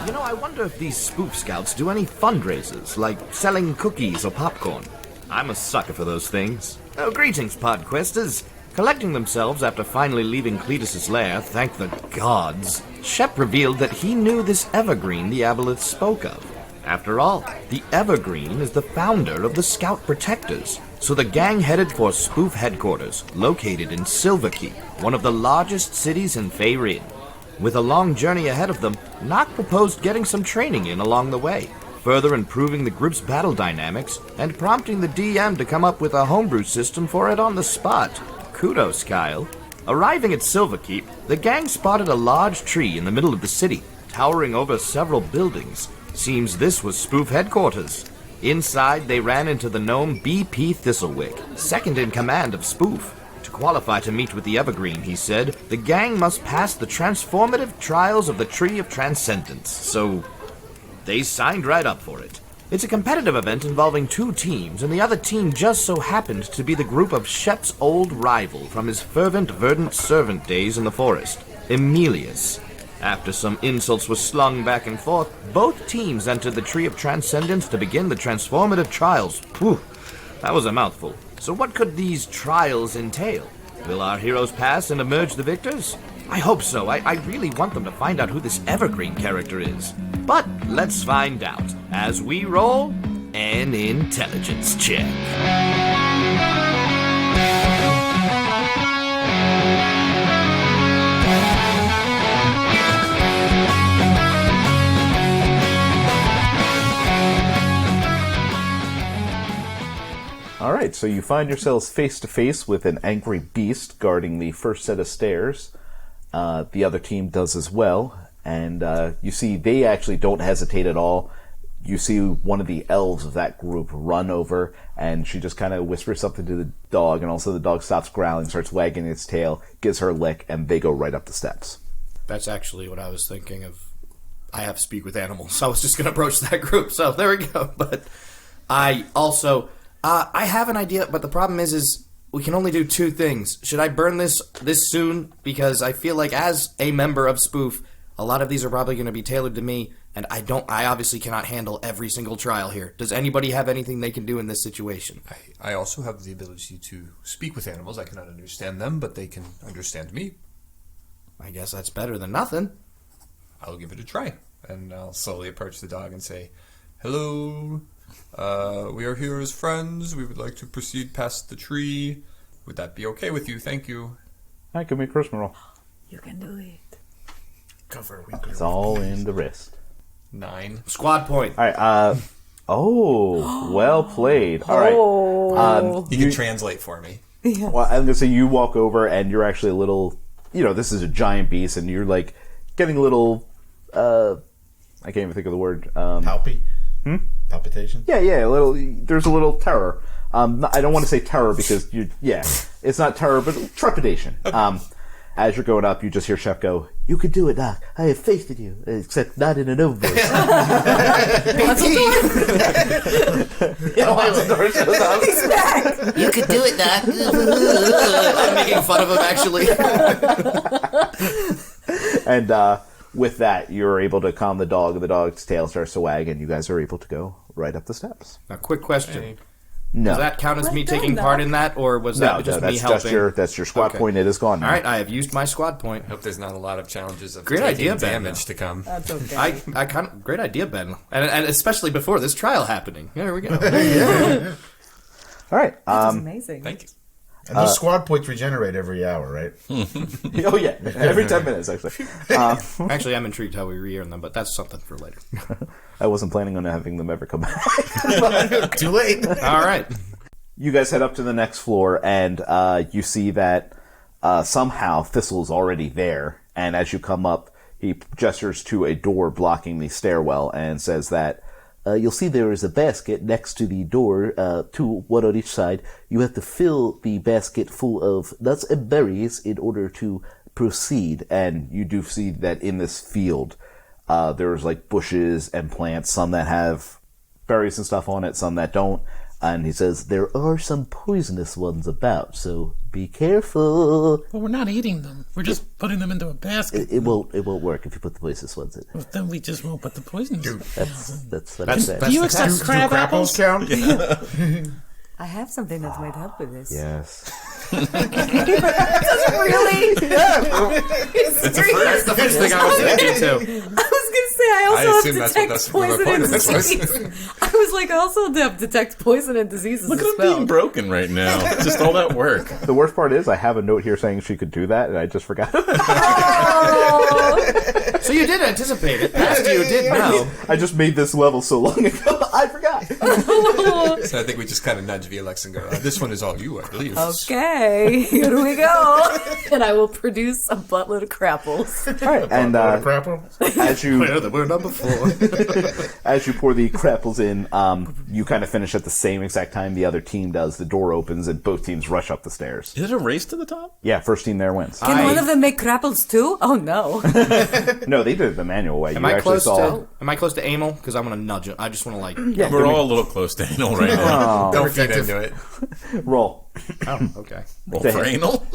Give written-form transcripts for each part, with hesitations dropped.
You know, I wonder if these spoof scouts do any fundraisers, like selling cookies or popcorn. I'm a sucker for those things. Oh, greetings, Podquesters. Collecting themselves after finally leaving Cletus's lair, thank the gods, Shep revealed that he knew this Evergreen the Aboleth spoke of. After all, the Evergreen is the founder of the Scout Protectors, so the gang headed for spoof headquarters, located in Silverkey, one of the largest cities in Faerun. With a long journey ahead of them, Nock proposed getting some training in along the way, further improving the group's battle dynamics and prompting the DM to come up with a homebrew system for it on the spot. Kudos, Kyle. Arriving at Silverkeep, the gang spotted a large tree in the middle of the city, towering over several buildings. Seems this was spoof headquarters. Inside, they ran into the gnome B.P. Thistlewig, second in command of Spoof. To qualify to meet with the Evergreen, he said, the gang must pass the Transformative Trials of the Tree of Transcendence, so they signed right up for it. It's a competitive event involving two teams, and the other team just so happened to be the group of Shep's old rival from his fervent, verdant servant days in the forest, Emilius. After some insults were slung back and forth, both teams entered the Tree of Transcendence to begin the Transformative Trials. Phew, that was a mouthful. So what could these trials entail? Will our heroes pass and emerge the victors? I hope so. I really want them to find out who this Evergreen character is. But let's find out as we roll an intelligence check. All right, so you find yourselves face to face with an angry beast guarding the first set of stairs. The other team does as well, and you see they actually don't hesitate at all. You see one of the elves of that group run over, and she just kind of whispers something to the dog, and also the dog stops growling, starts wagging its tail, gives her a lick, and they go right up the steps. That's actually what I was thinking of. I have speak with animals, so I was just going to approach that group, so there we go. But I also... I have an idea, but the problem is we can only do two things. Should I burn this soon? Because I feel like as a member of Spoof, a lot of these are probably going to be tailored to me, and I obviously cannot handle every single trial here. Does anybody have anything they can do in this situation? I also have the ability to speak with animals. I cannot understand them, but they can understand me. I guess that's better than nothing. I'll give it a try, and I'll slowly approach the dog and say, "Hello. We are here as friends. We would like to proceed past the tree. Would that be okay with you? Thank you." All right, give me a charisma roll. You can do it. Cover. It's all in the wrist. 9. Squad point. All right, well played. All right. You can translate for me. Yeah. Well, I'm going to say you walk over, and you're actually a little, this is a giant beast, and you're, like, getting a little, I can't even think of the word. Palpitation? Yeah, a little, there's a little terror. I don't want to say terror because it's not terror, but trepidation. As you're going up, you just hear Chef go, "You can do it, Doc. I have faith in you." Except not in an own voice. He's back. You could do it, Doc. I'm making fun of him, actually. And with that, you're able to calm the dog, and the dog's tail starts to wag, and you guys are able to go right up the steps. Now, quick question. No. Does that count as me taking part in that, or was that just me helping? That's your squad point. It is gone now. All right, I have used my squad point. Hope there's not a lot of challenges of Great idea, damage to come. That's okay. Great idea, Ben, and especially before this trial happening. There we go. All right. That's amazing. Thank you. And those squad points regenerate every hour, right? Oh, yeah. Every 10 minutes, actually. Actually, I'm intrigued how we re-earn them, but that's something for later. I wasn't planning on having them ever come back. Too late. All right. You guys head up to the next floor, and you see that somehow Thistle's already there. And as you come up, he gestures to a door blocking the stairwell and says that you'll see there is a basket next to the door, one on each side. You have to fill the basket full of nuts and berries in order to proceed. And you do see that in this field, there's like bushes and plants, some that have berries and stuff on it, some that don't. And he says, there are some poisonous ones about, so be careful. Well, we're not eating them. We're just putting them into a basket. It won't work if you put the poisonous ones in. Well, then we just won't put the poisonous. That's what I said. Do you accept crab apples? count? I have something that might help with this. Yes. Really? That's the first thing I was thinking too. I was going to say, I also assume have that's what detect the poison point and of this was. disease. I was like, I also have detect poison and disease as Look a at him spell. being broken right now. Just all that work. The worst part is I have a note here saying she could do that, and I just forgot. So you did anticipate it. Past you did know. I just made this level so long ago, I forgot. So I think we just kind of nudge VLX and go, this one is all you, I believe. Okay, here we go. And I will produce a buttload of crapples. All right, and Crapple? as you We're number 4. as you pour the crapples in, you kind of finish at the same exact time the other team does. The door opens and both teams rush up the stairs. Is it a race to the top? Yeah, first team there wins. Can one of them make crapples too? Oh no. No, they did it the manual way. Am I close to Amel? Because I'm gonna nudge him. I just want to like. Yeah, We're all a little close to anal right now. Don't feed into it. roll. Oh, okay. Roll for anal?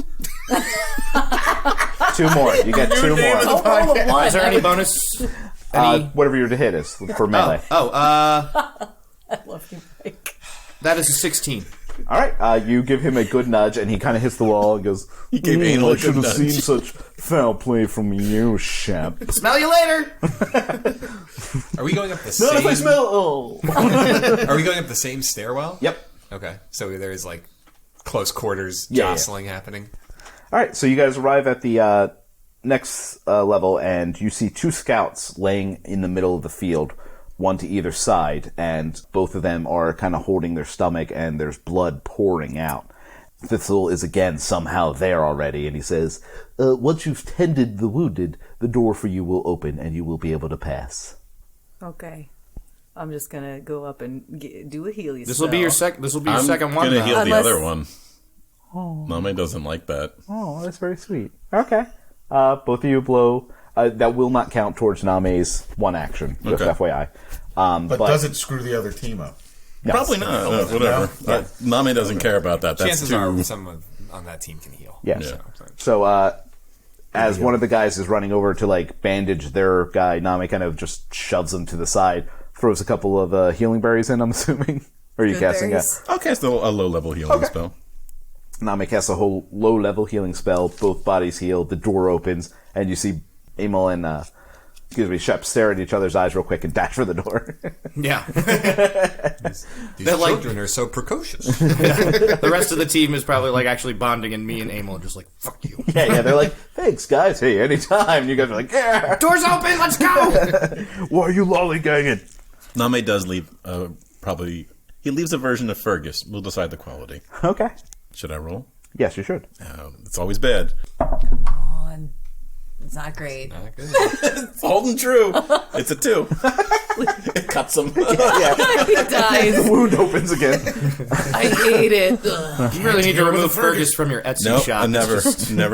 2 more. You get 2 more. Is there any bonus? Whatever your hit is for melee. I love you, Mike. That is a 16. All right, you give him a good nudge, and he kind of hits the wall and goes, He gave anal a I good should have nudge." seen such foul play from you, chap. Smell you later. Are we going up the Not same? if I smell. Oh. Are we going up the same stairwell? Yep. Okay, so there is like close quarters Yeah, jostling happening. All right, so you guys arrive at the next level, and you see 2 scouts laying in the middle of the field, one to either side, and both of them are kind of holding their stomach, and there's blood pouring out. Thistle is again somehow there already, and he says, once you've tended the wounded, the door for you will open, and you will be able to pass. Okay. I'm just gonna go up and do a healy This will be your second one. I'm gonna now. heal the Unless- other one. Mame doesn't like that. Oh, that's very sweet. Okay. Both of you blow. That will not count towards Name's one action, just Okay. FYI. But does it screw the other team up? Yes. Probably not. Whatever. Mame doesn't care about that. That's Chances too... are someone on that team can heal. Yes. Yeah. So, as one of the guys is running over to, like, bandage their guy, Name kind of just shoves him to the side, throws a couple of healing berries in, I'm assuming. Or are you Good casting berries. I'll cast a low-level healing spell. Name casts a whole low-level healing spell. Both bodies heal. The door opens, and you see Emil and Shep stare at each other's eyes real quick and dash for the door. Yeah. These They're like- children are so precocious. The rest of the team is probably like actually bonding, and me and Amel are just like, fuck you. yeah, they're like, thanks, guys. Hey, anytime. And you guys are like, yeah. Doors open, let's go! Why are you lollygagging? Name does leave, probably... He leaves a version of Fergus. We'll decide the quality. Okay. Should I roll? Yes, you should. It's always bad. on. It's not great. It's holding true. It's a 2. It cuts him. He dies. The wound opens again. I hate it. Ugh. You really need to remove Fergus from your Etsy Nope, shop. I never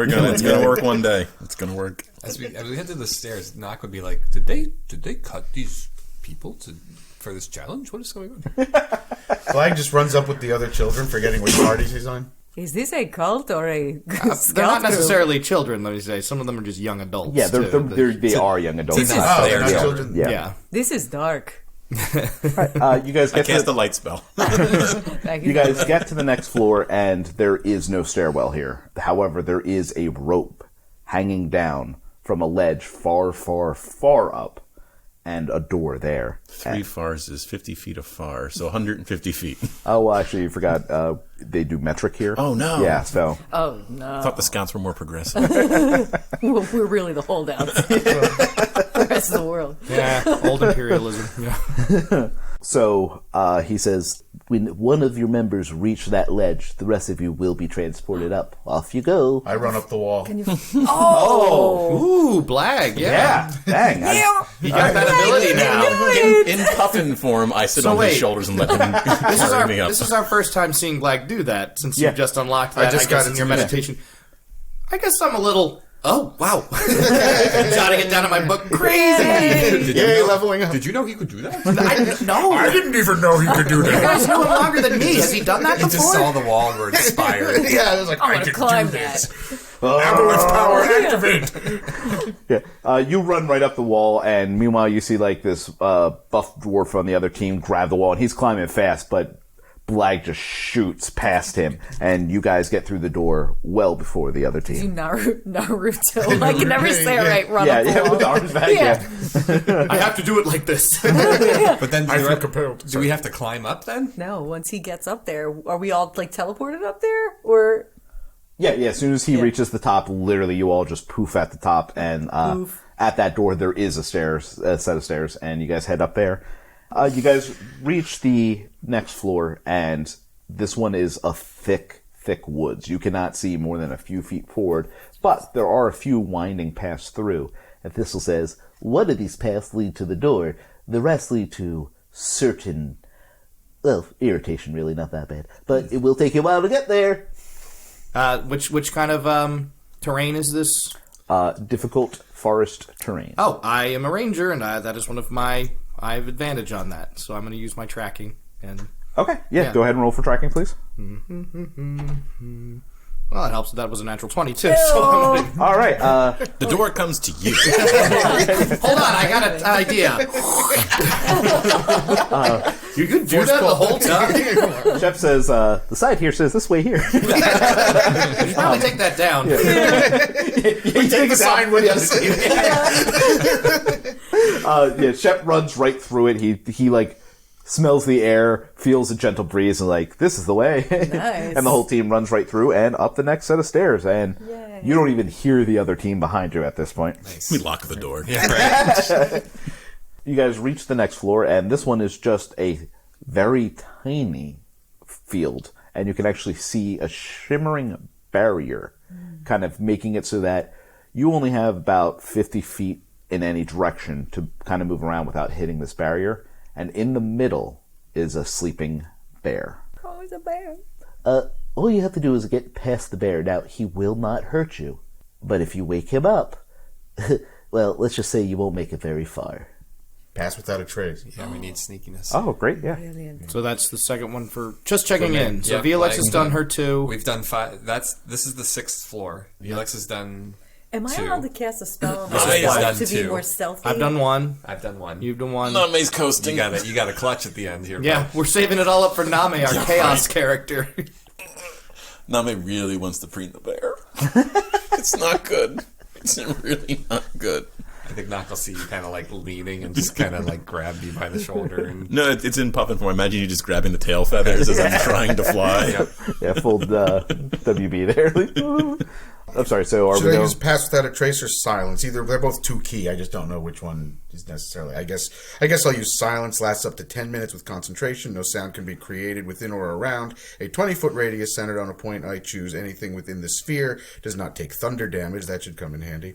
gonna. It's gonna work one day. It's gonna work. As we head to the stairs, Knock would be like, "Did they cut these people for this challenge? What is going on?" Flag just runs up with the other children, forgetting which parties he's on. Is this a cult or a They're not necessarily children, let me say. Some of them are just young adults. Yeah, too. they are young adults. They're not Oh, their they're not children. children. Yeah. This is dark. You guys I get cast to a light spell. you guys get to the next floor, and there is no stairwell here. However, there is a rope hanging down from a ledge far, far, far up, and a door there. 3 fars is 50 feet of far, so 150 feet. Oh, well, actually, you forgot. They do metric here. Oh, no. Yeah, so Oh no. I thought the scouts were more progressive. We're really the holdouts. The rest of the world. Yeah, old imperialism. Yeah. So he says, when one of your members reach that ledge, the rest of you will be transported up. Off you go. I run up the wall. Ooh, Blag, yeah. Dang. You got that ability now. In puffin form, I sit So on wait. his shoulders and let him carry me up. This is our first time seeing Blag do that since Yeah. you've just unlocked I that, just I guess, got in it your today. meditation. I guess I'm a little Oh, wow. Jotting it down in my book. Crazy. Yay, leveling up. Did you know he could do that? No. I didn't even know he could do You that. guys know him longer than me. Has he done that He before? just saw the wall where it expired. Yeah, it was like, I'm I gonna can climb do that. this. Avalanche power activate. Yeah. You run right up the wall, and meanwhile you see like this buff dwarf on the other team grab the wall, and he's climbing fast, but Blag just shoots past him, and you guys get through the door well before the other You team. Naruto. I can never say it right. Run up the Yeah, wall. with the arms back. Yeah. I have to do it like this. But then I feel compelled. do we have to climb up then? No, once he gets up there, are we all like teleported up there? Or Yeah. As soon as he reaches the top, literally you all just poof at the top, and at that door there is a set of stairs, and you guys head up there. You guys reach the next floor, and this one is a thick woods. You cannot see more than a few feet forward, but there are a few winding paths through. And Thistle says, one of these paths lead to the door, the rest lead to certain, well, irritation really, not that bad. But it will take you a while to get there. Which kind of terrain is this? Difficult forest terrain. Oh, I am a ranger, and that is one of my... I have advantage on that, so I'm going to use my tracking. And Okay, yeah, go ahead and roll for tracking, please. well, it helps that was a natural 20 too. So I'm gonna, All right, The door comes to you. hold on, I got an idea. You could do that the whole time. Chef says, the side here says this way here. You should probably take that down. We take the sign with us. Shep runs right through it. He like smells the air, feels a gentle breeze, and like, this is the way. Nice. And the whole team runs right through and up the next set of stairs. And you don't even hear the other team behind you at this point. We lock the door. Yeah, right. You guys reach the next floor, and this one is just a very tiny field. And you can actually see a shimmering barrier, kind of making it so that you only have about 50 feet in any direction to kind of move around without hitting this barrier. And in the middle is a sleeping bear. oh, it's a bear. All you have to do is get past the bear. Now, he will not hurt you. But if you wake him up, well, let's just say you won't make it very far. Pass without a trace. Yeah, we need sneakiness. Oh, great, yeah. So that's the second one for just checking me. in. So Yeah, VLX like, has done her 2. We've done 5. This is the 6th floor. Alex has done. Am I 2. allowed to cast a spell on This is myself done to be 2. more stealthy? I've done 1. I've done 1. You've done 1. Name's coasting. You got a clutch at the end here. Yeah, we're saving it all up for Name, our chaos character. Name really wants to preen the bear. It's not good. It's really not good. I think Knock will see you kind of like leaning and just kind of like grab you by the shoulder. And No, it's in puffin form. Imagine you just grabbing the tail feathers as I'm trying to fly. Yeah, full WB there. I'm sorry, so are Should we I going... use pass without a trace or silence? Either they're both 2 key. I just don't know which one is necessarily. I guess I'll use silence. Lasts up to 10 minutes with concentration. No sound can be created within or around a 20-foot radius centered on a point I choose. Anything within the sphere does not take thunder damage. That should come in handy.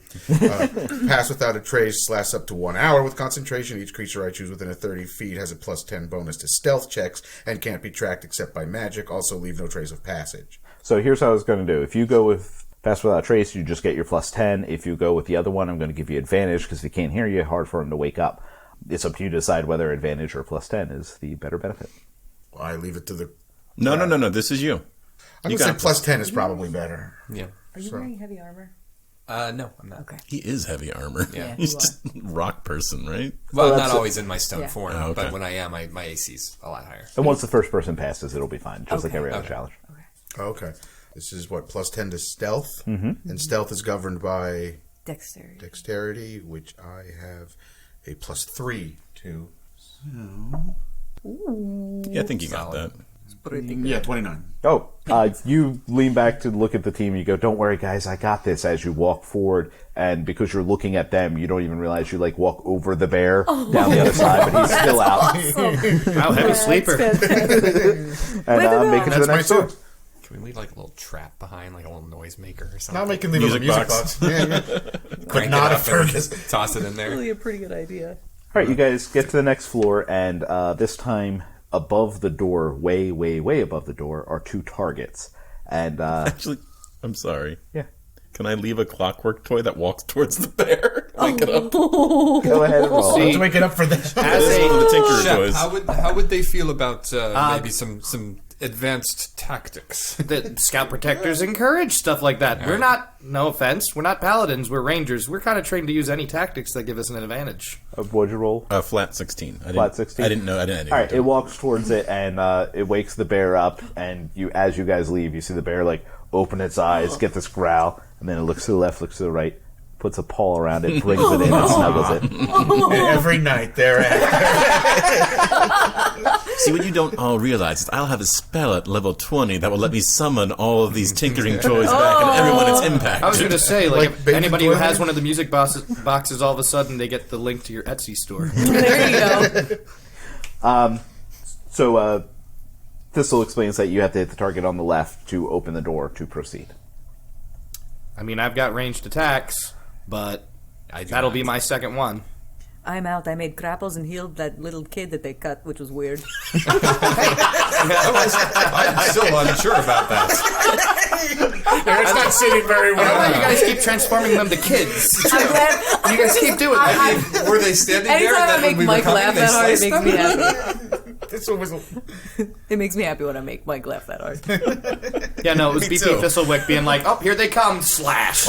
Pass without a trace lasts up to 1 hour with concentration. Each creature I choose within a 30 feet has a plus 10 bonus to stealth checks and can't be tracked except by magic. Also, leave no trace of passage. So here's how I was going to do. If you go with Pass Without Trace, you just get your plus 10. If you go with the other one, I'm going to give you advantage because if he can't hear you, hard for him to wake up. It's up to you to decide whether advantage or plus 10 is the better benefit. Well, I leave it to the. No. This is you. I'm You going to say got plus 10 is probably better. yeah. Are you wearing heavy armor? No, I'm not. Okay. He is heavy armor. Yeah. He's you just rock person, right? Well, that's not it. always in my stone Yeah. form, Oh, okay. but when I am, my AC's a lot higher. And once the first person passes, it'll be fine, just like every other Okay. challenge. Okay. This is what, plus 10 to stealth? Mm-hmm. And stealth is governed by Dexterity. dexterity, which I have a plus 3 to. Yeah, I think you got that. Yeah, 29. Oh, you lean back to look at the team and you go, don't worry, guys, I got this, as you walk forward. And because you're looking at them, you don't even realize you, like, walk over the bear down the other side, but he's still out. Wow, heavy sleeper. And make it to the That's my next door. suit. Can we leave like a little trap behind, like a little noisemaker or something? Now we can leave a Music music box. box. Yeah. Crank not it a up and Fergus. toss it in there. Really a pretty good idea. All right, you guys get to the next floor, and this time above the door, way, way, way above the door, are 2 targets. And Actually, I'm sorry. yeah, Can I leave a clockwork toy that walks towards the bear? Wake it up. Go ahead and roll. Let's wake it up for this. This is one of the Tinkerer Shep, toys. how would they feel about maybe some advanced tactics? The Scout Protectors encourage stuff like that. We're not, no offense, we're not paladins, we're rangers. We're kind of trained to use any tactics that give us an advantage. What'd you roll? Flat 16. Flat 16? I didn't know. I didn't. All right, it walks towards it, and it wakes the bear up, and as you guys leave, you see the bear, like, open its eyes, get this growl, and then it looks to the left, looks to the right, puts a paw around it, brings it in, and snuggles it. And every night thereafter. See, what you don't all realize is I'll have a spell at level 20 that will let me summon all of these tinkering toys back and everyone it's impacted. I was going to say, like if Baby anybody who Toilet? has one of the music boxes, all of a sudden they get the link to your Etsy store. There you go. So, Thistle explains that you have to hit the target on the left to open the door to proceed. I mean, I've got ranged attacks, but that'll be my second one. I'm out. I made grapples and healed that little kid that they cut, which was weird. I'm still unsure about that. It's not sitting very I don't know well. why you guys keep transforming them to kids. I'm glad. You guys keep doing that. Were they standing there? Anytime I and then make when we were Mike coming, laugh they that hard, it sliced makes me them? happy. This one was. It makes me happy when I make Mike laugh that hard. Yeah, no, it was Me BP too. Thistlewick being like, oh, here they come, slash.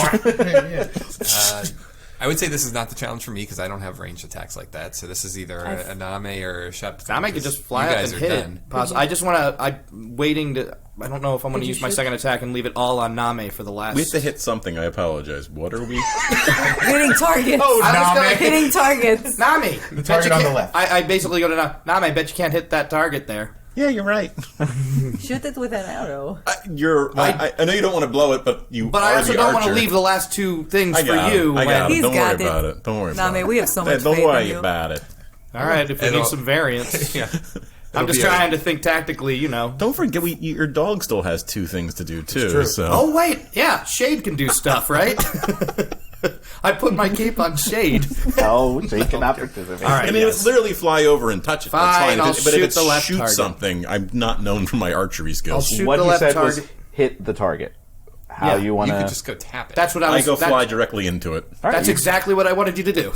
I would say this is not the challenge for me because I don't have ranged attacks like that. So this is either a Name or a Shep. I could just fly You up guys and are hit done. it. I just want to. I'm waiting to. I don't know if I'm going to you use my shoot? second attack and leave it all on Name for the last. We have to hit something. I apologize. What are we? Hitting targets. Oh, I was gonna Name. Hitting targets. Nami! The target on the left. I basically go to Nami. I bet you can't hit that target there. Yeah, you're right. Shoot it with an arrow. I know you don't want to blow it, but you. But are I also the don't want to archer. leave the last two things I for got you. it. I got it. He's Don't worry got it. about it. Don't worry about Name, it. we have so much Don't faith in worry you. about it. All right, if we need some variants. Yeah. I'm just be a- trying to think tactically, you know. Don't forget, your dog still has two things to do too. true. So. Oh, wait. Yeah, Shade can do stuff, right? I put my cape on Shade. Oh, so you cannot participate. All right. I mean, yes. it would literally fly over and touch it. Fine, That's fine. I'll But if shoot it the left shoots target. something, I'm not known for my archery I'll skills. shoot What the you left said target. was hit the target. How Yeah, you want You could to... just go tap it. That's what I I was. go fly That's, directly into it. that's exactly what I wanted you to do. You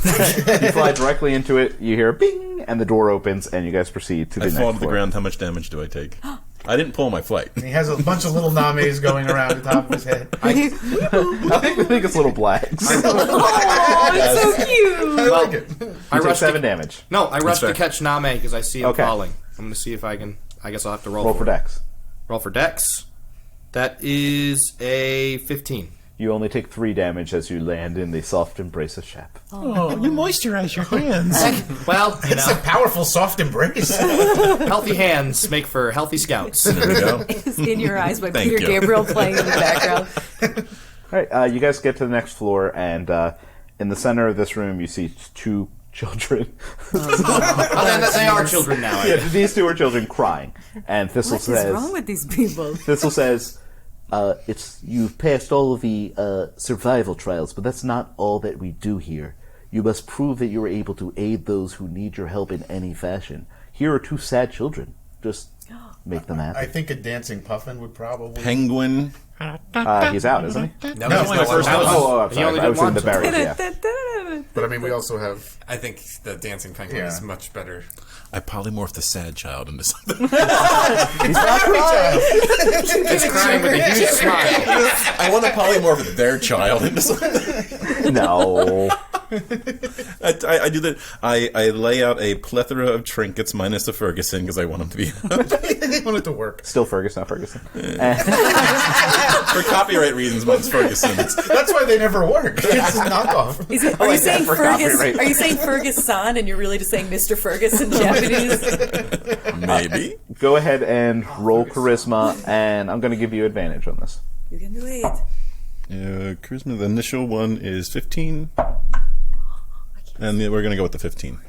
fly directly into it, you hear bing, and the door opens, and you guys proceed to the I next fall to the floor. ground. How much damage do I take? I didn't pull my flight. He has a bunch of little Names going around the top of his head. I think it's little blacks. Oh, it's so cute. I like it. I You take rushed 7 to, damage. No, I rushed to fair. catch Name because I see him Okay. falling. I'm going to see if I can. I guess I'll have to roll, Roll for it. dex. Roll for Dex. That is a 15. You only take 3 damage as you land in the soft embrace of Shep. Oh, you moisturize your hands. Well, you It's a know, powerful soft embrace. healthy hands make for healthy scouts. There we go. In Your Eyes by Thank Peter you. Gabriel playing in the background. All right, you guys get to the next floor, and in the center of this room, you see 2 children. They are children now. Yeah, these 2 are children crying. And Thistle What is says... wrong with these people? Thistle says, you've passed all of the survival trials, but that's not all that we do here. You must prove that you are able to aid those who need your help in any fashion. Here are 2 sad children. Just make them happy. I think a dancing puffin would probably. Penguin. He's out, isn't he? No, No, he's my not first one. one. Oh, I'm He sorry. only I did was in one. the berries, yeah. But I mean, we also have. I think the dancing penguin Yeah. is much better. I polymorphed the sad child into something. He's not crying! It's crying with a huge smile. I want to polymorph their child into something. No. I do that. I lay out a plethora of trinkets minus the Ferguson because I want him to be I want it to work. Still Fergus, not Ferguson. for copyright reasons. Mine's Ferguson. That's why they never work. It's a knockoff. Is it, are you saying for Fergus? copyright. Are you saying Fergus-san, and you're really just saying Mr. Fergus in Japanese? Maybe. Go ahead and roll charisma, and I'm going to give you advantage on this. You can do it. Charisma. The initial one is 15, and we're gonna go with the 15.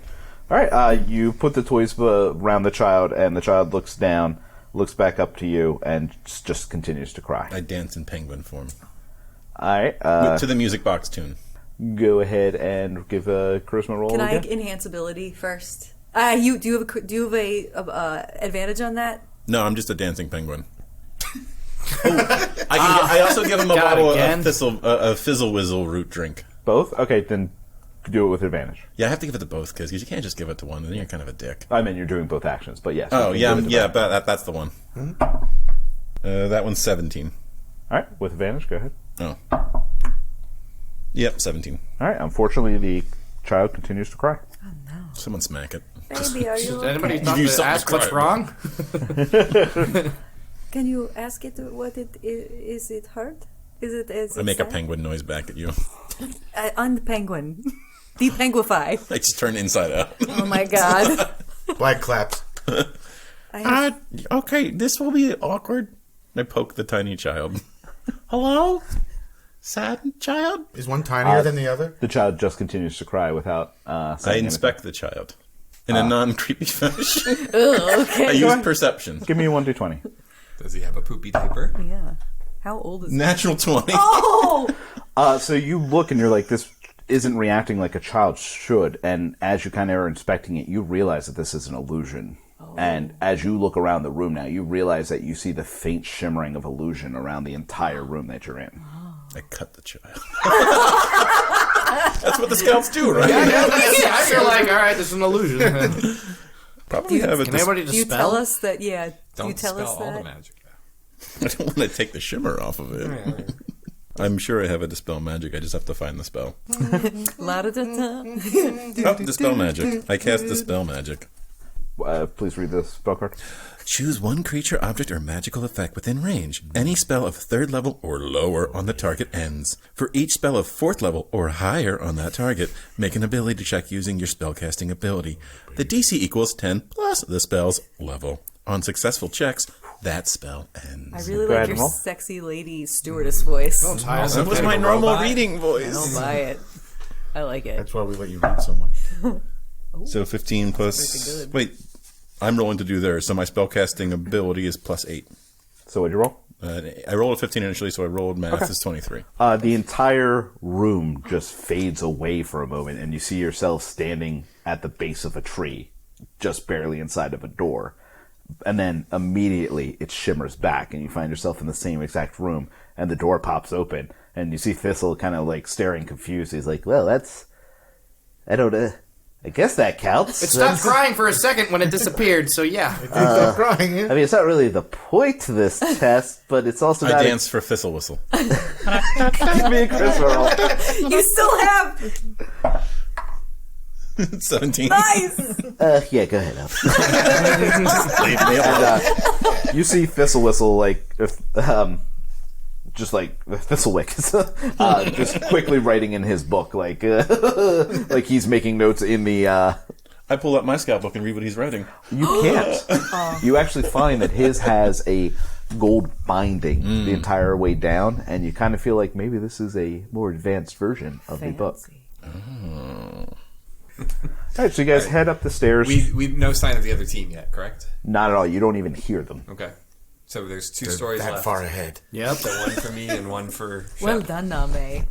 All right, you put the toys around the child, and the child looks down, looks back up to you, and just continues to cry. I dance in penguin form All right, to the music box tune. go ahead and give a charisma roll Can I again. enhance ability first? Do you have a advantage on that? No, I'm just a dancing penguin. I also give him a bottle again? of Fizzle Whizzle root drink. Both? Okay, then do it with advantage. Yeah, I have to give it to both because you can't just give it to one, then you're kind of a dick. I mean, you're doing both actions, but yes. Oh, you can yeah, do it with yeah, advantage. but that's the one. That one's 17. All right, with advantage, go ahead. Oh. Yep, 17. All right, unfortunately, the child continues to cry. Someone smack it. Baby, are you Did anybody okay? stop do to something ask to what's cry wrong? Can you ask it what it is? It hurt? Is it? Is I it make a sad? penguin noise back at you. On the penguin. Depenguify. I just turn inside out. Oh my god. Black claps. Okay, this will be awkward. I poke the tiny child. Hello? Sad child? Is one tinier than the other? The child just continues to cry without I saying inspect the child. In a non-creepy fashion. Okay. I use perception. anything. Give me a 1d20. Does he have a poopy diaper? Yeah. How old is he? Natural 20. Oh! So you look and you're like, this isn't reacting like a child should. And as you kind of are inspecting it, you realize that this is an illusion. And as you look around the room now, you realize that you see the faint shimmering of illusion around the entire room that you're in. I cut the child. That's what the scouts do, right? I feel like, all right, this is an illusion. Probably have a Can everybody Do you tell dispel? us that? Yeah. Don't Do you tell spell us all that? the magic. I don't want to take the shimmer off of it. I'm sure I have a dispel magic. I just have to find the spell. La da da da. Oh, dispel magic. I cast dispel magic. Please read the spell card. Choose one creature, object, or magical effect within range. Any spell of 3rd level or lower on the target ends. For each spell of 4th level or higher on that target, make an ability check using your spellcasting ability. The DC equals 10 plus the spell's level. On successful checks, that spell ends. I really Go ahead like and your roll. sexy lady stewardess voice. That was my normal reading I voice. don't buy it. I like it. That's why we let you read so much. So 15 plus... Pretty good. Wait, I'm rolling to do theirs, so my spellcasting ability is plus 8. So what'd you roll? I rolled a 15 initially, so I rolled math is 23. The entire room just fades away for a moment, and you see yourself standing at the base of a tree, just barely inside of a door. And then immediately it shimmers back, and you find yourself in the same exact room, and the door pops open, and you see Thistle kind of like staring confused. He's like, well, I guess that counts. It stopped crying for a second when it disappeared, so yeah. Stop crying. I mean, it's not really the point to this test, but it's also I not... dance for Thistle Whistle. Give me a Chris roll. You still have 17. nice. Yeah, go ahead. Leave me alone. You see Thistle Whistle, like, just like Thistlewick, just quickly writing in his book, like like he's making notes in the. I pull up my scout book and read what he's writing. You can't. You actually find that his has a gold binding the entire way down, and you kind of feel like maybe this is a more advanced version of the book. All right, so you guys head up the stairs. We no sign of the other team yet, correct? Not at all. You don't even hear them. Okay. So there's two They're stories that left. far ahead. Yep. So one for me and one for Well Shep. done, Name.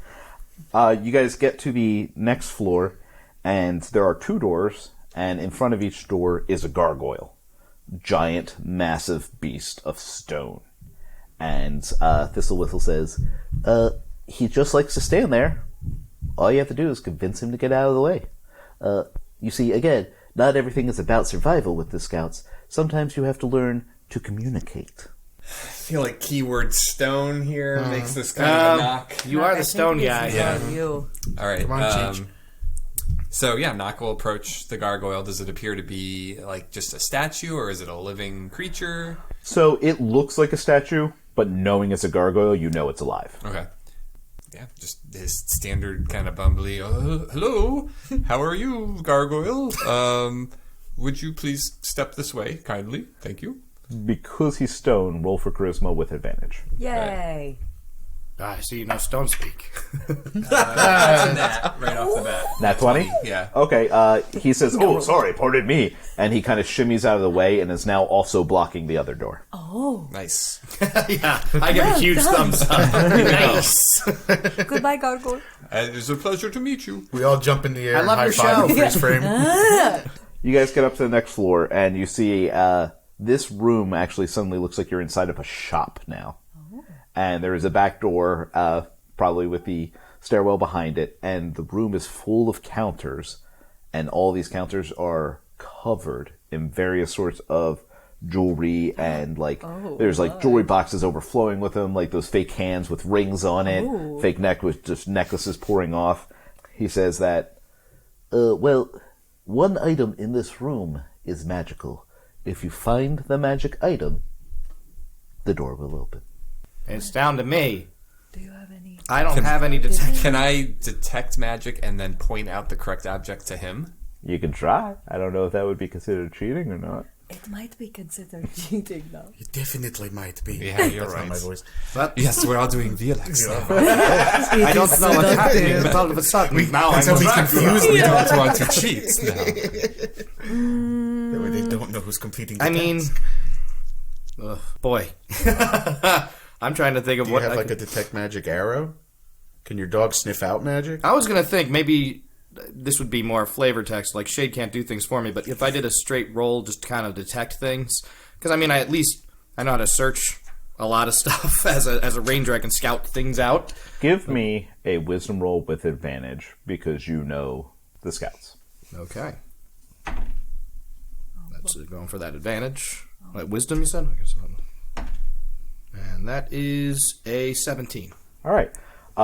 You guys get to the next floor, and there are 2 doors, and in front of each door is a gargoyle. Giant, massive beast of stone. And Thistle Whistle says, he just likes to stand there. All you have to do is convince him to get out of the way. You see, again, not everything is about survival with the Scouts. Sometimes you have to learn to communicate. I feel like keyword stone here makes this kind of a knock. You are the stone guy. Yeah. You. All right. Come on, Cheech. So yeah, Knock will approach the gargoyle. Does it appear to be like just a statue, or is it a living creature? So it looks like a statue, but knowing it's a gargoyle, you know it's alive. Okay. Yeah, just his standard kind of bumbly. Hello, how are you, gargoyle? Would you please step this way, kindly? Thank you. Because he's stone, roll for charisma with advantage. Yay. I see you know stone speak. That's a nat right off the bat. Nat 20? Yeah. Okay, he says, oh, sorry, pardon me. And he kind of shimmies out of the way and is now also blocking the other door. Oh. Nice. Yeah, I give a huge thumbs up. Nice. Goodbye, gargoyle. It is a pleasure to meet you. We all jump in the air. I love and your high-five show. and freeze frame. You guys get up to the next floor, and you see this room actually suddenly looks like you're inside of a shop now. And there is a back door, probably with the stairwell behind it, and the room is full of counters, and all these counters are covered in various sorts of jewelry, and there's jewelry boxes overflowing with them, like those fake hands with rings on it, fake neck with just necklaces pouring off. He says that, one item in this room is magical. If you find the magic item, the door will open. It's down to me. Do you have any? I don't have any detection. Can I detect magic and then point out the correct object to him? You can try. I don't know if that would be considered cheating or not. It might be considered cheating, though. It definitely might be. Yeah, you're That's right. not my voice. But Yes, we're all doing VLX now. I don't know what's happening, but all of a sudden, now I'm That's how we Dracula. confuse We them. don't want to cheat now. That way they don't know who's completing the I mean, task. boy. I'm trying to think of Do you what have I like could... a detect magic arrow? Can your dog sniff out magic? I was going to think maybe this would be more flavor text, like Shade can't do things for me, but if I did a straight roll just to kind of detect things, because I mean, I know how to search a lot of stuff. As a ranger, I can scout things out. Give me a wisdom roll with advantage, because you know the scouts. Okay. That's going for that advantage. Wisdom, you said? I guess and that is a 17. All right.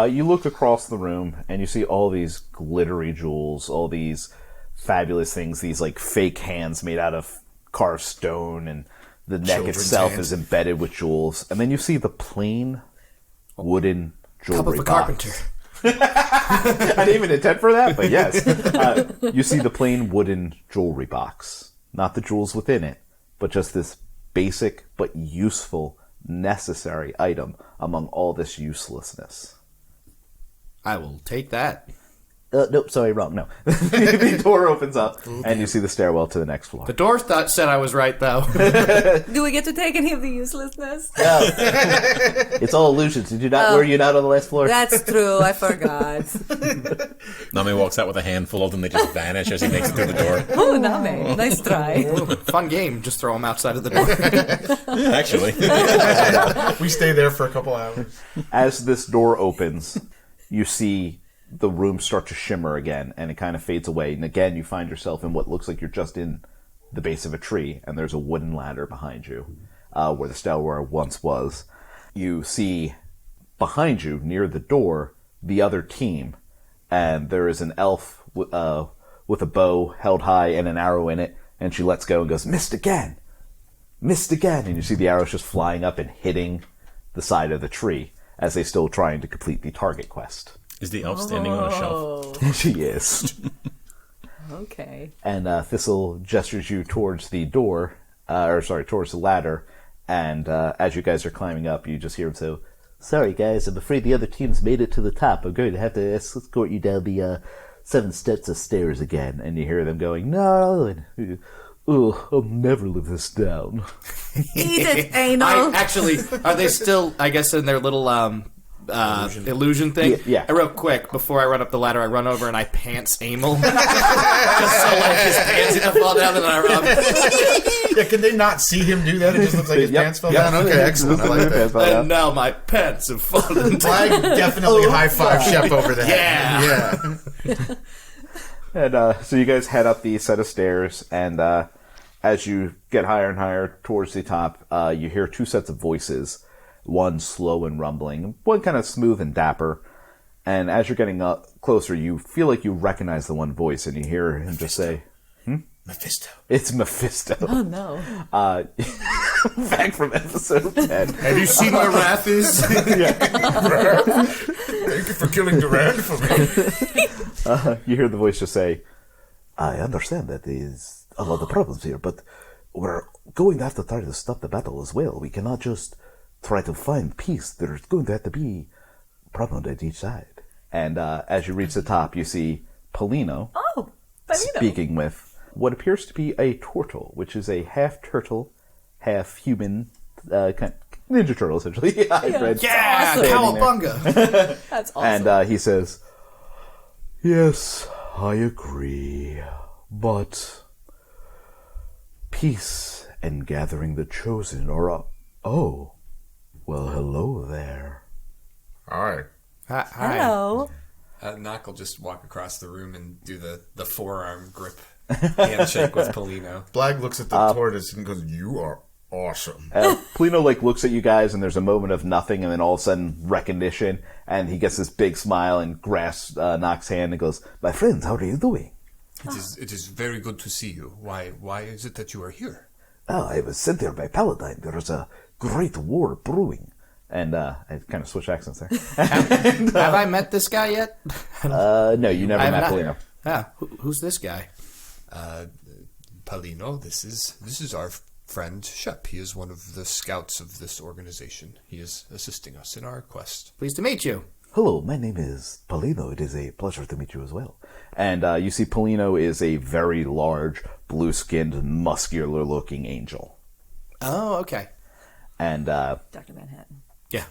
You look across the room, and you see all these glittery jewels, all these fabulous things, these like fake hands made out of carved stone, and the neck Children's itself hands. is embedded with jewels. And then you see the plain wooden Cup jewelry of a box. carpenter. I didn't even intend for that, but yes. You see the plain wooden jewelry box. Not the jewels within it, but just this basic but useful, necessary item among all this uselessness. I will take that. Nope, sorry, wrong. No. The door opens up, and you see the stairwell to the next floor. The door said I was right, though. Do we get to take any of the uselessness? It's all illusions. Did you not? Were you not on the last floor? That's true. I forgot. Nami walks out with a handful of them. They just vanish as he makes it through the door. Oh, Name. Nice try. Fun game. Just throw them outside of the door. Actually. We stay there for a couple hours. As this door opens, you see the room start to shimmer again, and it kind of fades away. And again, you find yourself in what looks like you're just in the base of a tree, and there's a wooden ladder behind you, where the stairwell once was. You see behind you, near the door, the other team, and there is an elf with a bow held high and an arrow in it, and she lets go and goes, "Missed again! Missed again!" And you see the arrows just flying up and hitting the side of the tree as they still trying to complete the target quest. Is the elf standing on a shelf? She is. Okay. And Thistle gestures you towards the door, towards the ladder, and as you guys are climbing up, you just hear him say, "Sorry guys, I'm afraid the other team's made it to the top. I'm going to have to escort you down the 7 steps of stairs again." And you hear them going, "No, and, I'll never live this down." Eat it, anal. Are they still, I guess, in their little illusion thing? Yeah. Real quick, before I run up the ladder, I run over and I pants Emil. Just so like his pants didn't fall down, and then I run up. Yeah, can they not see him do that? It just looks like his Yep. pants fell down. Okay, excellent. I like that. And now my pants have fallen down. I definitely high five Shep over the head. Yeah. Yeah. And so you guys head up the set of stairs, and as you get higher and higher towards the top, you hear 2 sets of voices, one slow and rumbling, one kind of smooth and dapper. And as you're getting up closer, you feel like you recognize the one voice, and you hear him just say, Mephisto. "It's Mephisto." Oh, no. Back from episode 10. Have you seen where Wrath is? Thank you for killing Durand for me. You hear the voice just say, "I understand that there's a lot of problems here, but we're going to have to try to stop the battle as well. We cannot just try to find peace. There's going to have to be problems at each side." And as you reach the top, you see Polino Oh, Benito. speaking with what appears to be a turtle, which is a half turtle, half human, kind of Ninja Turtle, essentially. Hybrid. Yeah, Awesome. cowabunga. That's awesome. And he says, "Yes, I agree, but peace and gathering the chosen are Well, hello there. All right. Hi. Hello. Nock will just walk across the room and do the forearm grip handshake with Polino. Blag looks at the tortoise and goes, "You are awesome." Polino, looks at you guys, and there's a moment of nothing, and then all of a sudden, recognition, and he gets this big smile and grasps Nock's hand and goes, "My friends, how are you doing?" It is very good to see you. Why is it that you are here? Oh, I was sent here by Paladine. There is a great war brewing. And I kind of switch accents there. Have I met this guy yet? No, you never I have met not. Polino. Ah, who's this guy? Polino, this is our friend Shep. He is one of the scouts of this organization. He is assisting us in our quest. Pleased to meet you. Hello, my name is Polino. It is a pleasure to meet you as well. And you see Polino is a very large, blue-skinned, muscular-looking angel. Oh, okay. And, Dr. Manhattan. Yeah.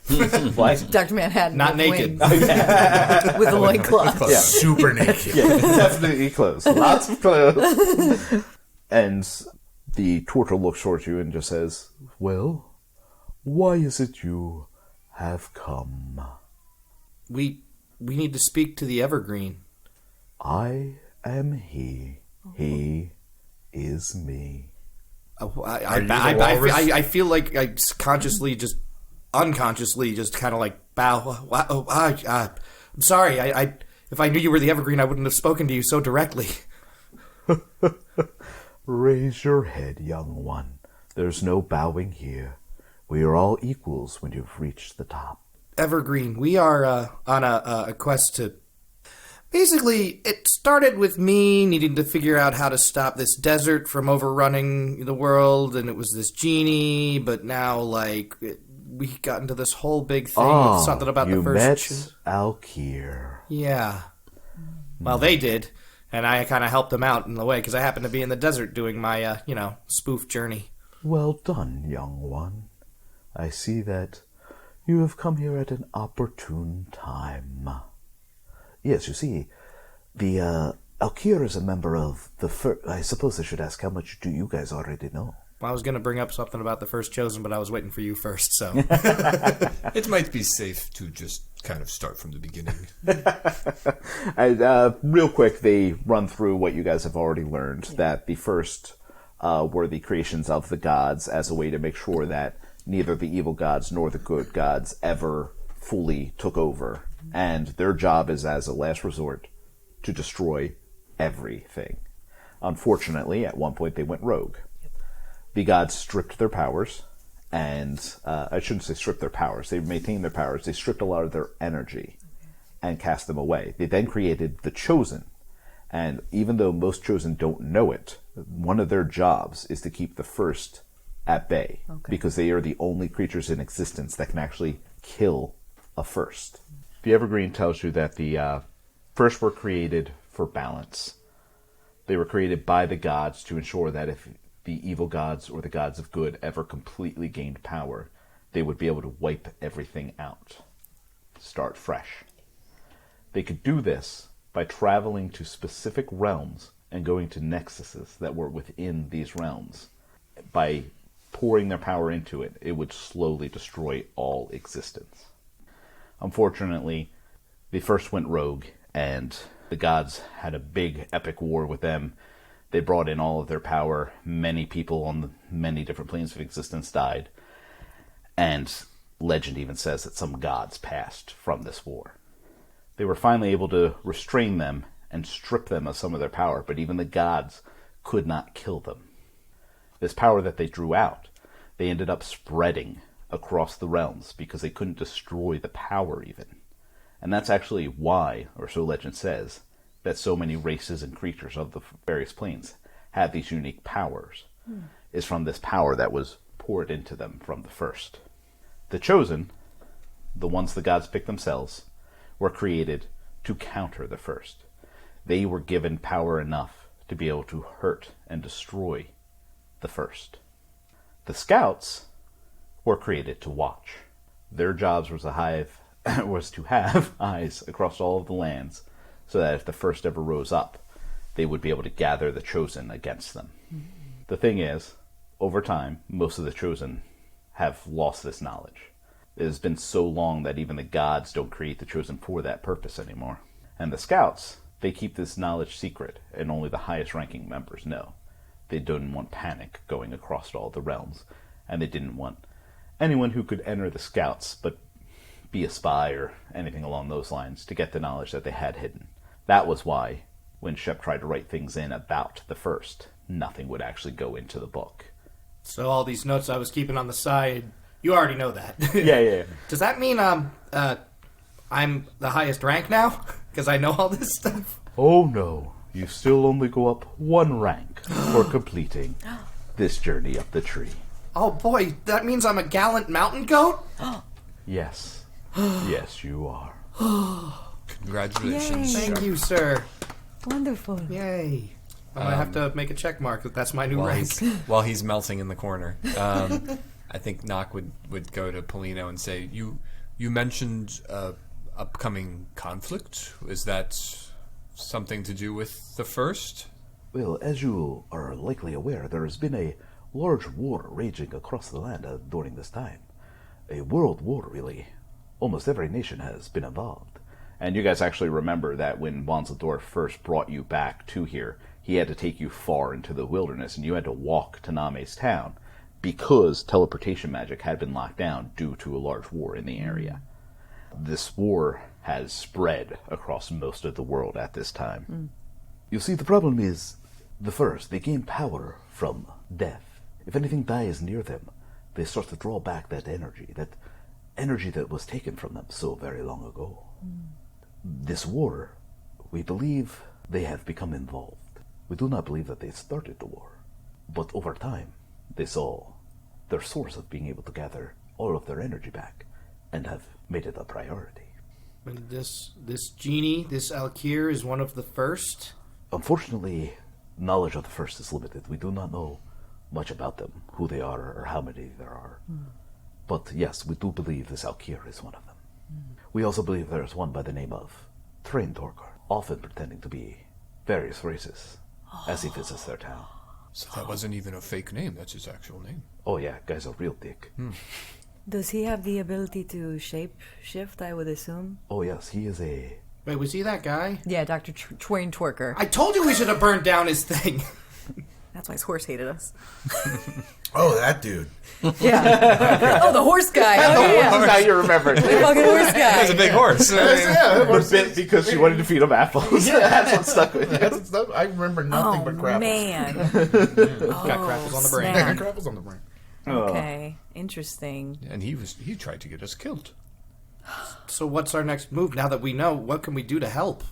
what? Dr. Manhattan. Not with naked. wings. With a loincloth. Yeah. Super naked. Yeah, definitely clothes. Lots of clothes. And the turtle looks towards you and just says, "Well, why is it you have come?" We need to speak to the Evergreen. I am he. He is me. I feel like I unconsciously just kind of like bow. I'm sorry. If I knew you were the Evergreen, I wouldn't have spoken to you so directly. Raise your head, young one. There's no bowing here. We are all equals when you've reached the top. Evergreen, we are on a quest to... Basically, it started with me needing to figure out how to stop this desert from overrunning the world, and it was this genie, but now, we got into this whole big thing with something about the first... You met Alkir. Yeah. Well, they did, and I kind of helped them out in the way, because I happened to be in the desert doing my, spoof journey. Well done, young one. I see that you have come here at an opportune time. Yes, you see, the Alkir is a member of the first... I suppose I should ask, how much do you guys already know? Well, I was going to bring up something about the First Chosen, but I was waiting for you first, so... It might be safe to just kind of start from the beginning. Real quick, they run through what you guys have already learned, that the first were the creations of the gods as a way to make sure that neither the evil gods nor the good gods ever fully took over. And their job is, as a last resort, to destroy everything. Unfortunately, at one point they went rogue. The gods stripped their powers, and I shouldn't say stripped their powers. They maintained their powers. They stripped a lot of their energy and cast them away. They then created the Chosen. And even though most Chosen don't know it, one of their jobs is to keep the first at bay, because they are the only creatures in existence that can actually kill a first. The Evergreen tells you that the first were created for balance. They were created by the gods to ensure that if the evil gods or the gods of good ever completely gained power, they would be able to wipe everything out. Start fresh. They could do this by traveling to specific realms and going to nexuses that were within these realms. By pouring their power into it, it would slowly destroy all existence. Unfortunately, they first went rogue, and the gods had a big epic war with them. They brought in all of their power. Many people on the many different planes of existence died. And legend even says that some gods passed from this war. They were finally able to restrain them and strip them of some of their power, but even the gods could not kill them. This power that they drew out, they ended up spreading across the realms because they couldn't destroy the power even. And that's actually why, or so legend says, that so many races and creatures of the various planes have these unique powers, is from this power that was poured into them from the first. The Chosen, the ones the gods picked themselves, were created to counter the first. They were given power enough to be able to hurt and destroy the first. The Scouts were created to watch. Their jobs was to have eyes across all of the lands, so that if the first ever rose up, they would be able to gather the Chosen against them. The thing is, over time, most of the Chosen have lost this knowledge. It has been so long that even the gods don't create the chosen for that purpose anymore. And the scouts, they keep this knowledge secret, and only the highest ranking members know. They didn't want panic going across all the realms, and they didn't want anyone who could enter the scouts but be a spy or anything along those lines to get the knowledge that they had hidden. That was why, when Shep tried to write things in about the first, nothing would actually go into the book. So all these notes I was keeping on the side, you already know that. Yeah. Does that mean I'm the highest rank now? Because I know all this stuff? Oh no, you still only go up one rank for completing this journey up the tree. Oh boy, that means I'm a gallant mountain goat? Yes. Yes, you are. Congratulations. Yay. Thank you, sir. Wonderful. Yay. I'm going to have to make a check mark that that's my new rank. While he's melting in the corner, I think Nock would go to Polino and say, You mentioned upcoming conflict. Is that something to do with the first? Well, as you are likely aware, there has been a large war raging across the land during this time. A world war, really. Almost every nation has been involved. And you guys actually remember that when Bonzador first brought you back to here, he had to take you far into the wilderness, and you had to walk to Name's town because teleportation magic had been locked down due to a large war in the area. This war has spread across most of the world at this time. You see, the problem is, the first, they gain power from death. If anything dies near them, they start to draw back that energy that was taken from them so very long ago. This war, we believe they have become involved. We do not believe that they started the war, but over time, they saw their source of being able to gather all of their energy back and have made it a priority. And this genie, this Alkir, is one of the first? Unfortunately, knowledge of the first is limited. We do not know much about them, who they are, or how many there are. But yes, we do believe this Alkir is one of them. We also believe there is one by the name of Train Torkar, often pretending to be various races as he visits their town. So that wasn't even a fake name. That's his actual name. Oh yeah, guy's a real dick. Does he have the ability to shape shift, I would assume? Oh yes, he is a... Wait, was he that guy? Yeah, Dr. Twain Twerker. I told you we should have burned down his thing. That's why his horse hated us. Oh, that dude. Yeah. Oh, the horse guy. Oh, yeah. Now you remember it. The fucking horse guy. That's a big horse. A bit because she wanted to feed him apples. That's what stuck with you. I remember nothing but crap. Man. Got crapples on the brain. snap. Crapples on the brain. Okay. Interesting. And he tried to get us killed. So what's our next move now that we know? What can we do to help?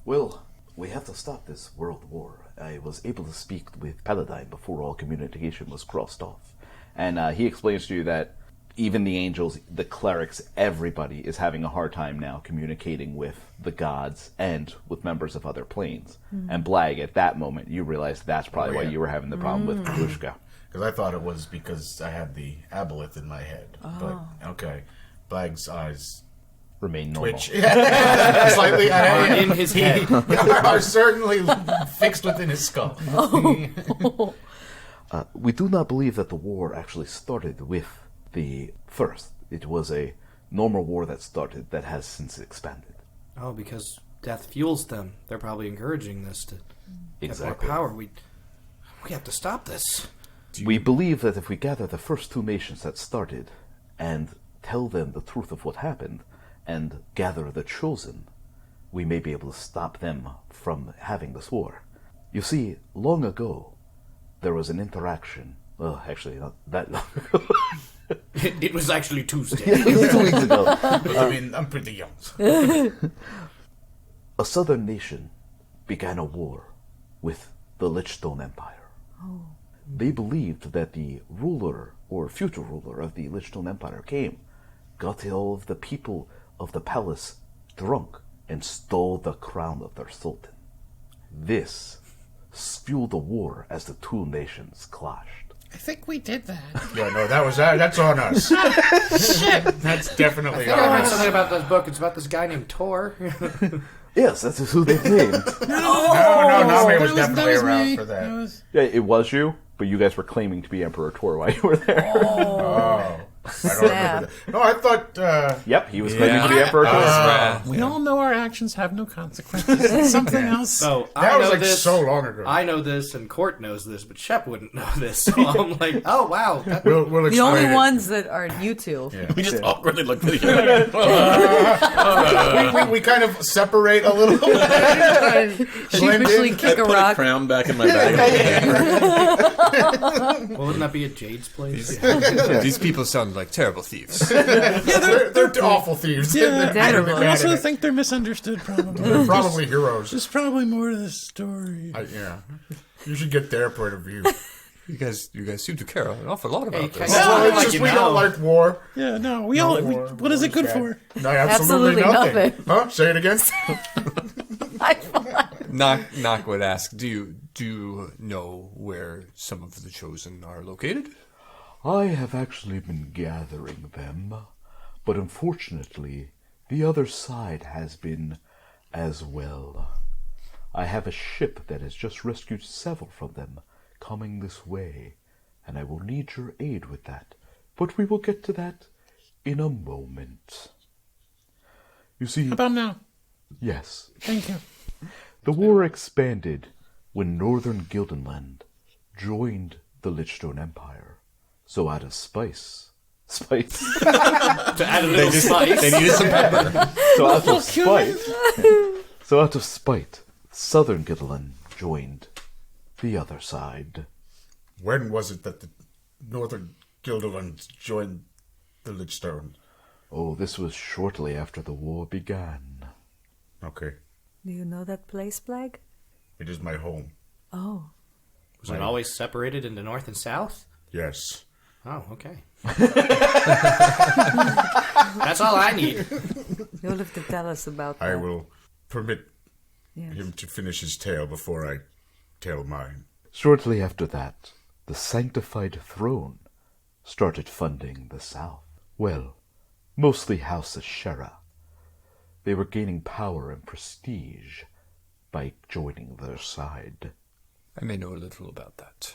Well, we have to stop this world war. I was able to speak with Paladine before all communication was crossed off. And he explains to you that even the angels, the clerics, everybody is having a hard time now communicating with the gods and with members of other planes. And Blag, at that moment, you realized that's probably why you were having the problem with Kalushka. Because I thought it was because I had the aboleth in my head. But, okay. Blag's eyes Remain normal. twitch. Slightly In his head. are certainly fixed within his skull. We do not believe that the war actually started with the first. It was a normal war that started that has since expanded. Oh, because death fuels them. They're probably encouraging this to get more Exactly. power. We have to stop this. We believe that if we gather the first two nations that started and tell them the truth of what happened and gather the chosen, we may be able to stop them from having this war. You see, long ago, there was an interaction. Well, actually, not that long ago. It was actually Tuesday. It was 2 weeks ago. I mean, I'm pretty young. A southern nation began a war with the Lichstone Empire. They believed that the ruler or future ruler of the Lichstone Empire came, got all of the people of the palace drunk, and stole the crown of their sultan. This fueled the war as the two nations clashed. I think we did that. Yeah, no, that's on us. Shit. That's definitely I on read us. something about this book. It's about this guy named Tor. Yes, that's who they named. No, Nami was That definitely was around me. for that. Yeah, it was you, but you guys were claiming to be Emperor Tor while you were there. I don't remember that. No, I thought... Yep, he was claiming to be Emperor Cole. We all know our actions have no consequences. It's something else. So that I was know like this. so long ago. I know this, and Court knows this, but Shep wouldn't know this. So I'm like, oh wow. We'll The explain only it. ones that are you two. We just awkwardly looked at each other. we kind of separate a little. Sheepishly in. kick a Put a rock. crown back in my bag. Well, wouldn't that be at Jade's place? These people sound like terrible thieves. They're awful thieves. Yeah, Terrible. I also think they're misunderstood, probably. They're probably heroes. There's probably more to this story. Yeah. You should get their point of view. You guys seem to care an awful lot about this. Well, it's like just you we know. don't like war. Yeah, no, what is it good for? No, absolutely nothing. nothing. Huh? Say it again. Knock would ask, do you know where some of the chosen are located? I have actually been gathering them, but unfortunately, the other side has been as well. I have a ship that has just rescued several from them coming this way, and I will need your aid with that. But we will get to that in a moment. You see, How about now? yes, Thank you. the war expanded when Northern Gildenland joined the Lichstone Empire. So out of spice, To add a little spice. They needed some pepper. so out of spite, Southern Gildenland joined the other side. When was it that the Northern Gilderlands joined the Lichstone? Oh, this was shortly after the war began. Okay. Do you know that place, Plague? It is my home. Oh. Was it always separated into north and south? Yes. Oh, okay. That's all I need. You'll have to tell us about that. I will permit Yes. him to finish his tale before I tell mine. Shortly after that, the Sanctified Throne started funding the South. Well, mostly House Ashera. They were gaining power and prestige by joining their side. I may know a little about that.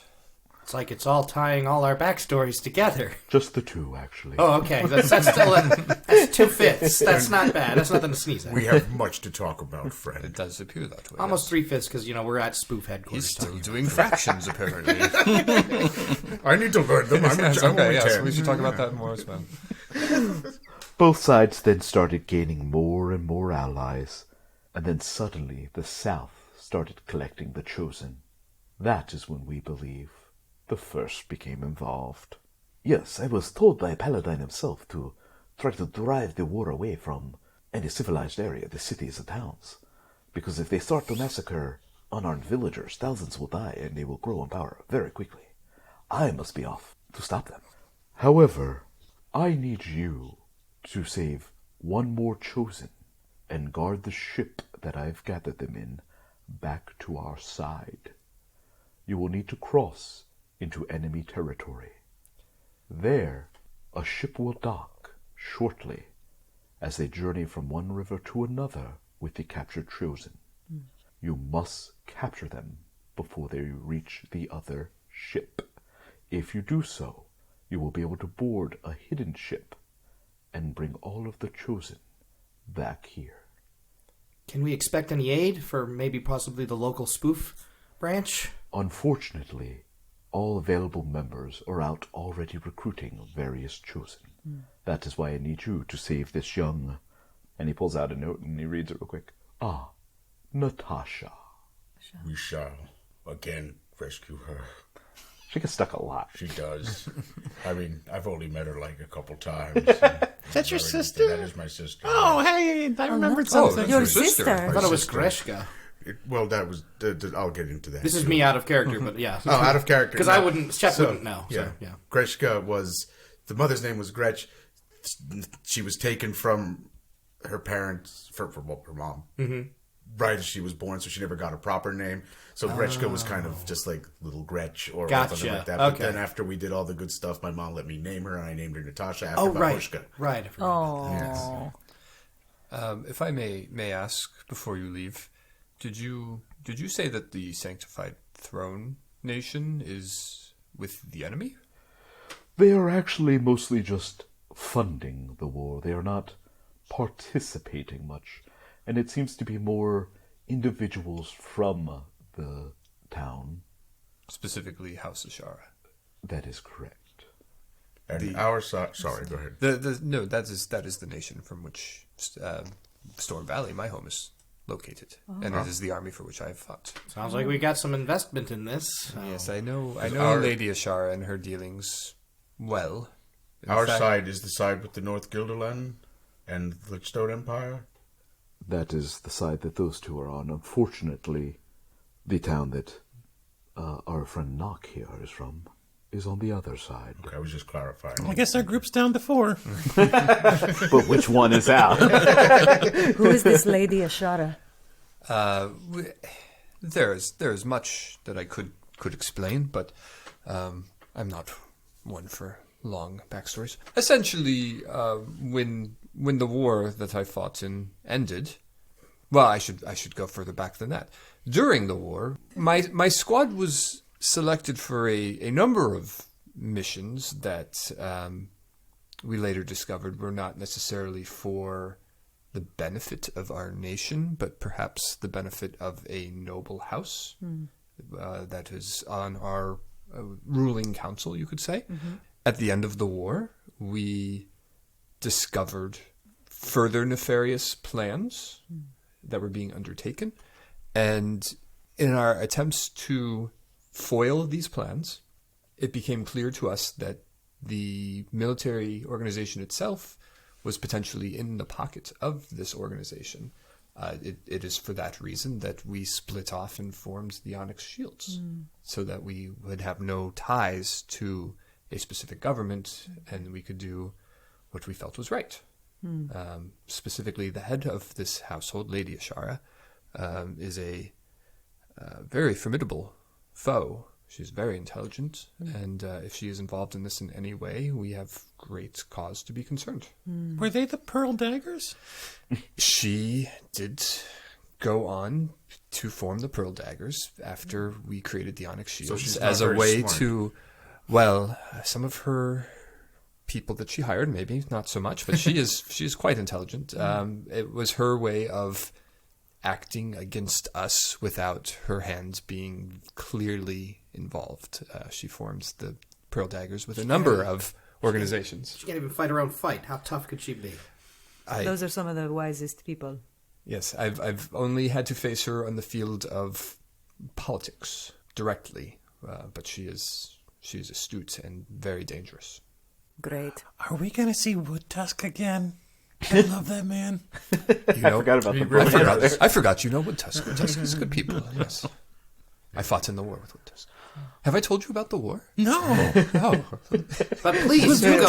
It's like it's all tying all our backstories together. Just the two, actually. Oh, okay. That's still that's 2/5. That's not bad. That's nothing to sneeze at. We have much to talk about, It friend. does appear that way. Almost yes. 3/5 because we're at spoof headquarters. He's still doing fractions, apparently. I need to learn them. Yes, I'm okay, only yes, 10. we should talk about that more as well. Both sides then started gaining more and more allies, and then suddenly the South started collecting the Chosen. That is when we believe the First became involved. Yes, I was told by Paladin himself to try to drive the war away from any civilized area, the cities and towns. Because if they start to massacre unarmed villagers, thousands will die and they will grow in power very quickly. I must be off to stop them. However, I need you to save one more Chosen and guard the ship that I've gathered them in back to our side. You will need to cross into enemy territory. There, a ship will dock shortly as they journey from one river to another with the captured Chosen. You must capture them before they reach the other ship. If you do so, you will be able to board a hidden ship and bring all of the Chosen back here. Can we expect any aid for maybe possibly the local spoof branch? Unfortunately, all available members are out already recruiting various Chosen. That is why I need you to save this young... And he pulls out a note and he reads it real quick. Ah, Natasha. We shall again rescue her. She gets stuck a lot. She does. I mean, I've only met her like a couple times. Is that your sister? That is my sister. Oh, hey, I remembered Oh, something. that's Your your sister. sister. I thought it was sister. Greshka. Well, that was... I'll get into that. This is too. me out of character, but yeah. Oh, out of character. Because I wouldn't... Shep wouldn't know. Yeah. So, yeah. Greshka was... The mother's name was Gretch. She was taken from her parents... Her mom. Mm-hmm. Right as she was born, so she never got a proper name. So Gretchka was kind of just like little Gretch or Gotcha. something like that. Okay. But then after we did all the good stuff, my mom let me name her, and I named her Natasha after Oh, right. Babushka. Right. I forgot about that. Oh. If I may ask before you leave, did you say that the Sanctified Throne Nation is with the enemy? They are actually mostly just funding the war. They are not participating much. And it seems to be more individuals from the town. Specifically House Ashara. That is correct. And our side... Sorry, go ahead. No, that is the nation from which Storm Valley, my home, is located. And it is the army for which I have fought. Sounds like we got some investment in this. Yes, I know our- Lady Ashara and her dealings well. In Our fact- side is the side with the North Guilderland and the Lichstone Empire. That is the side that those two are on. Unfortunately, the town that our friend Nock here is from is on the other side. Okay, I was just clarifying. I guess our group's down to 4. But which one is out? Who is this Lady Ashara? There's much that I could explain, but I'm not one for long backstories. Essentially, when the war that I fought in ended, well, I should go further back than that. During the war, my squad was selected for a number of missions that we later discovered were not necessarily for the benefit of our nation, but perhaps the benefit of a noble house that is on our ruling council, you could say. Mm-hmm. At the end of the war, we discovered further nefarious plans that were being undertaken. And in our attempts to foil these plans, it became clear to us that the military organization itself was potentially in the pocket of this organization. It is for that reason that we split off and formed the Onyx Shields, so that we would have no ties to a specific government, and we could do what we felt was right. Specifically, the head of this household, Lady Ashara, is a very formidable foe. She's very intelligent, and if she is involved in this in any way, we have great cause to be concerned. Were they the Pearl Daggers? She did go on to form the Pearl Daggers after we created the Onyx Shields she's not as a very way smart. to, well, some of her people that she hired, maybe not so much, but she is quite intelligent. It was her way of acting against us without her hands being clearly involved. She forms the Pearl Daggers with a number of organizations. She can't even fight her own fight. How tough could she be? Those are some of the wisest people. Yes, I've only had to face her on the field of politics directly, but she is astute and very dangerous. Great. Are we going to see Wood Tusk again? I love that man. You know, I forgot about the I forgot you know Wood Tusk. Wood Tusk is good people. Yes, I fought in the war with Wood Tusk. Have I told you about the war? No. Oh, But please, do go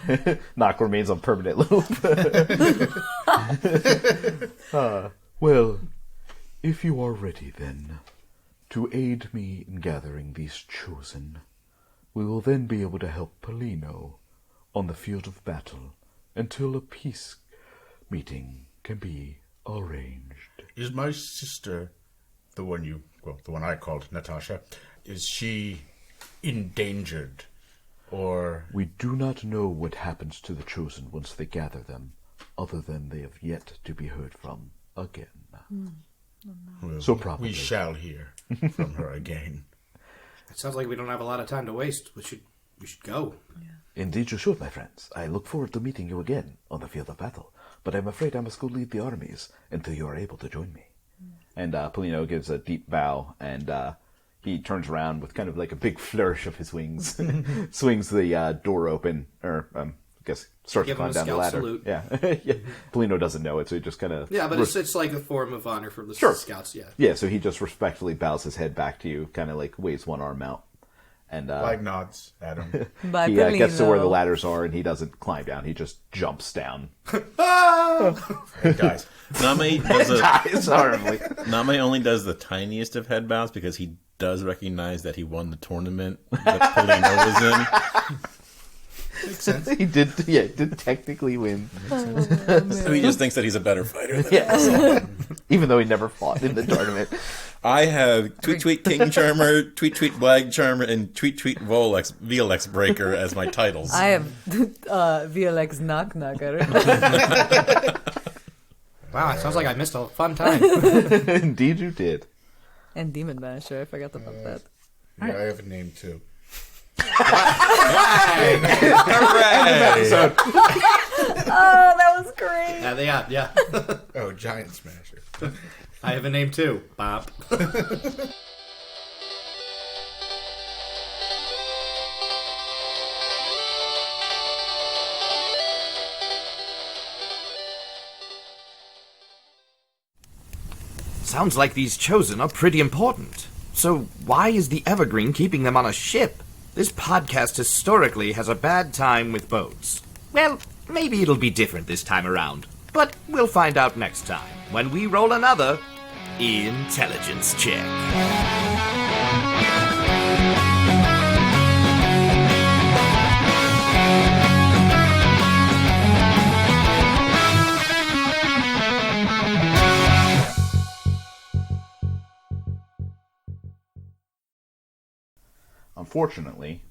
on. Nock remains on permanent loop. Well, if you are ready then to aid me in gathering these chosen, we will then be able to help Polino on the field of battle until a peace meeting can be arranged. Is my sister, the one I called Natasha, is she endangered? Or... We do not know what happens to the chosen once they gather them, other than they have yet to be heard from again. Well, So probably. we shall hear from her again. It sounds like we don't have a lot of time to waste. We should go. Indeed you should, my friends. I look forward to meeting you again on the field of battle, but I'm afraid I must go lead the armies until you are able to join me. And Polino gives a deep bow, and he turns around with kind of like a big flourish of his wings, swings the door open, or I guess starts to Give him climb a down the scout ladder. salute. Yeah. Yeah. Polino doesn't know it, so he just kind of... Yeah, but it's like a form of honor for the Sure. scouts, yeah. Yeah, so he just respectfully bows his head back to you, kind of like waves one arm out. And Flag nods at him. But he gets to where the ladders are, and he doesn't climb down. He just jumps down. Hey, guys. Name does Dies horribly. Name only does the tiniest of head bows because he does recognize that he won the tournament that Polino was in. Makes sense. He did technically win. So he just thinks that he's a better fighter than Yeah. Even though he never fought in the tournament. I have Tweet Tweet King Charmer, Tweet Tweet Blag Charmer, and Tweet Tweet VLX Breaker as my titles. I have VLX Knock Knocker. Wow, it sounds like I missed a fun time. Indeed, you did. And Demon Basher. I forgot about that. Yeah, I have a name too. Episode. Oh, that was great. Yeah. Oh, Giant Smasher. I have a name too. Bop. Sounds like these chosen are pretty important. So why is the Evergreen keeping them on a ship? This podcast historically has a bad time with boats. Well, maybe it'll be different this time around. But we'll find out next time when we roll another intelligence check. Unfortunately,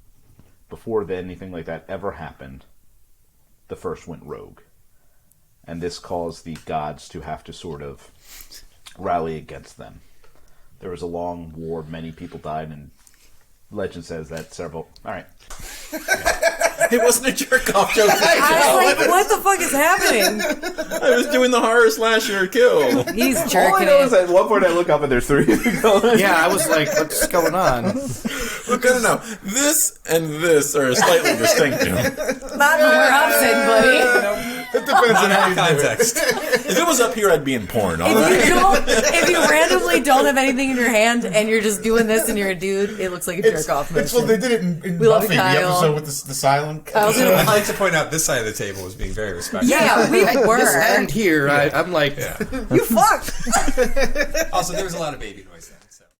before anything like that ever happened, the first went rogue. And this caused the gods to have to sort of rally against them. There was a long war, many people died, and legend says that several... Alright. It wasn't a jerk-off joke. I was like, what the fuck is happening? I was doing the horror slasher kill. He's All I jerking know is it. at one point I look up and there's three of you going. Yeah, I was like, what's going on? Look, no. This and this are slightly distinctive. Not where I'm sitting, buddy. It depends on how you Context. If it was up here, I'd be in porn. All If right. if you randomly don't have anything in your hand and you're just doing this and you're a dude, it looks like a jerk off It's mission. well, they did it in We love Buffy, you, the Kyle. episode with the silent. Kyle's I'd gonna- like to point out this side of the table is being very respectful. Yeah, we were. This end here, I'm like, You fucked. Also, there was a lot of baby noise there.